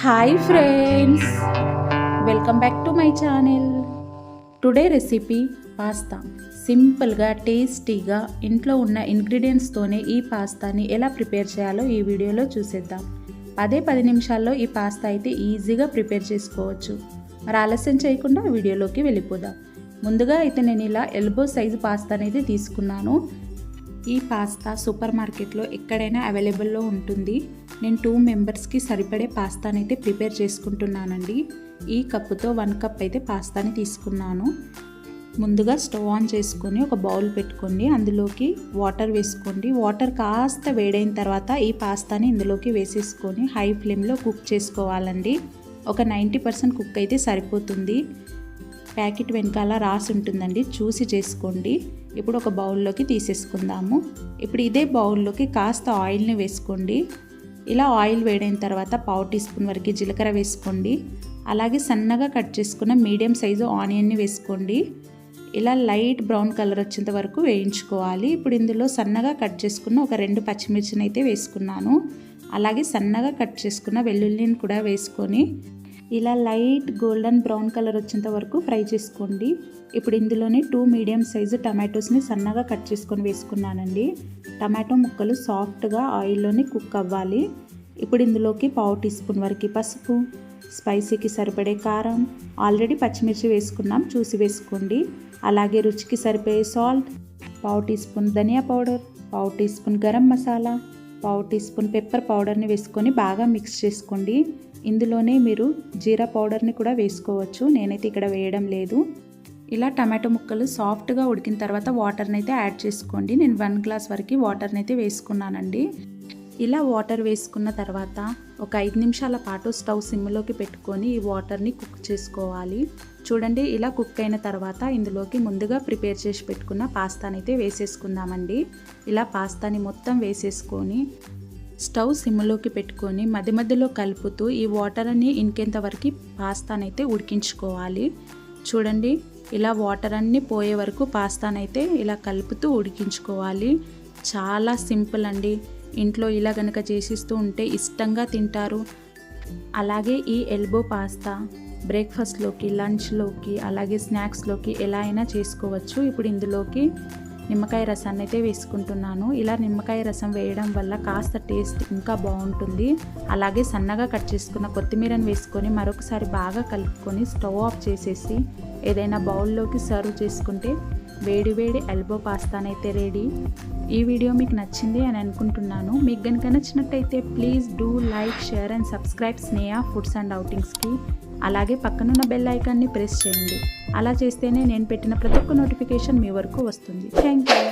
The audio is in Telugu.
Hi friends, welcome back to my channel. Today recipe pasta. సింపుల్గా టేస్టీగా ఇంట్లో ఉన్న ఇంగ్రీడియంట్స్తోనే ఈ పాస్తాని ఎలా ప్రిపేర్ చేయాలో ఈ వీడియోలో చూసేద్దాం. 10 నిమిషాల్లో ఈ పాస్తా అయితే ఈజీగా ప్రిపేర్ చేసుకోవచ్చు. మరి ఆలస్యం చేయకుండా వీడియోలోకి వెళ్ళిపోదాం. ముందుగా అయితే నేను ఇలా ఎల్బో సైజు పాస్తా అనేది తీసుకున్నాను. ఈ పాస్తా సూపర్ మార్కెట్లో ఎక్కడైనా అవైలబుల్లో ఉంటుంది. నేను 2 మెంబర్స్కి సరిపడే పాస్తాని అయితే ప్రిపేర్ చేసుకుంటున్నానండి. ఈ కప్పుతో 1 కప్ అయితే పాస్తాని తీసుకున్నాను. ముందుగా స్టవ్ ఆన్ చేసుకొని ఒక బౌల్ పెట్టుకోండి. అందులోకి వాటర్ వేసుకోండి. వాటర్ కాస్త వేడైన తర్వాత ఈ పాస్తాని ఇందులోకి వేసేసుకొని హై ఫ్లేమ్లో కుక్ చేసుకోవాలండి. ఒక 90% కుక్ అయితే సరిపోతుంది. ప్యాకెట్ వెనకాల రాసి ఉంటుందండి, చూసి చేసుకోండి. ఇప్పుడు ఒక బౌల్లోకి తీసేసుకుందాము. ఇప్పుడు ఇదే బౌల్లోకి కాస్త ఆయిల్ని వేసుకోండి. ఇలా ఆయిల్ వేడైన తర్వాత 1/2 టీ స్పూన్ వరకు జీలకర్ర వేసుకోండి. అలాగే సన్నగా కట్ చేసుకున్న మీడియం సైజు ఆనియన్ని వేసుకోండి. ఇలా లైట్ బ్రౌన్ కలర్ వచ్చేంత వరకు వేయించుకోవాలి. ఇప్పుడు ఇందులో సన్నగా కట్ చేసుకున్న ఒక 2 పచ్చిమిర్చిని అయితే వేసుకున్నాను. అలాగే సన్నగా కట్ చేసుకున్న వెల్లుల్లిని కూడా వేసుకొని ఇలా లైట్ గోల్డెన్ బ్రౌన్ కలర్ వచ్చేంత వరకు ఫ్రై చేసుకోండి. ఇప్పుడు ఇందులోనే 2 మీడియం సైజు టమాటోస్ని సన్నగా కట్ చేసుకొని వేసుకున్నానండి. టమాటో ముక్కలు సాఫ్ట్గా ఆయిల్లోనే కుక్ అవ్వాలి. ఇప్పుడు ఇందులోకి 1/2 టీ స్పూన్ వరకు పసుపు, స్పైసీకి సరిపడే కారం, ఆల్రెడీ పచ్చిమిర్చి వేసుకున్నాం, చూసి వేసుకోండి. అలాగే రుచికి సరిపోయే సాల్ట్, 1/2 టీ స్పూన్ ధనియా powder, 1/2 teaspoon garam masala, 1/2 teaspoon pepper పౌడర్ని వేసుకొని బాగా మిక్స్ చేసుకోండి. ఇందులోనే మీరు జీరా పౌడర్ని కూడా వేసుకోవచ్చు. నేనైతే ఇక్కడ వేయడం లేదు. ఇలా టమాటో ముక్కలు సాఫ్ట్గా ఉడికిన తర్వాత వాటర్ని అయితే యాడ్ చేసుకోండి. నేను 1 గ్లాస్ వరకు వాటర్ని అయితే వేసుకున్నానండి. ఇలా వాటర్ వేసుకున్న తర్వాత ఒక 5 నిమిషాల పాటు స్టవ్ సిమ్లోకి పెట్టుకొని ఈ వాటర్ని కుక్ చేసుకోవాలి. చూడండి, ఇలా కుక్ అయిన తర్వాత ఇందులోకి ముందుగా ప్రిపేర్ చేసి పెట్టుకున్న పాస్తాని అయితే వేసేసుకుందామండి. ఇలా పాస్తాని మొత్తం వేసేసుకొని స్టవ్ సిమ్లోకి పెట్టుకొని మధ్య మధ్యలో కలుపుతూ ఈ వాటర్ అన్ని ఇంకేంత వరకు పాస్తానైతే ఉడికించుకోవాలి. చూడండి, ఇలా వాటర్ అన్నీ పోయే వరకు పాస్తానైతే ఇలా కలుపుతూ ఉడికించుకోవాలి. చాలా సింపుల్ అండి. ఇంట్లో ఇలా కనుక చేసిస్తూ ఉంటే ఇష్టంగా తింటారు. అలాగే ఈ ఎల్బో పాస్తా బ్రేక్ఫాస్ట్లోకి, లంచ్లోకి, అలాగే స్నాక్స్లోకి ఎలా అయినా చేసుకోవచ్చు. ఇప్పుడు ఇందులోకి నిమ్మకాయ రసాన్ని అయితే వేసుకుంటున్నాను. ఇలా నిమ్మకాయ రసం వేయడం వల్ల కాస్త టేస్ట్ ఇంకా బాగుంటుంది. అలాగే సన్నగా కట్ చేసుకున్న కొత్తిమీరని వేసుకొని మరొకసారి బాగా కలుపుకొని స్టవ్ ఆఫ్ చేసేసి ఏదైనా బౌల్లోకి సర్వ్ చేసుకుంటే వేడి వేడి ఎల్బో పాస్తానైతే రెడీ. ఈ వీడియో మీకు నచ్చింది అని అనుకుంటున్నాను. మీకు కనుక నచ్చినట్టయితే please do like, share and subscribe Sneha foods and అవుటింగ్స్కి. అలాగే పక్కనున్న బెల్ ఐకాన్ని ప్రెస్ చేయండి. అలా చేస్తేనే నేను పెట్టిన ప్రతి ఒక్క నోటిఫికేషన్ మీ వరకు వస్తుంది. Thank you.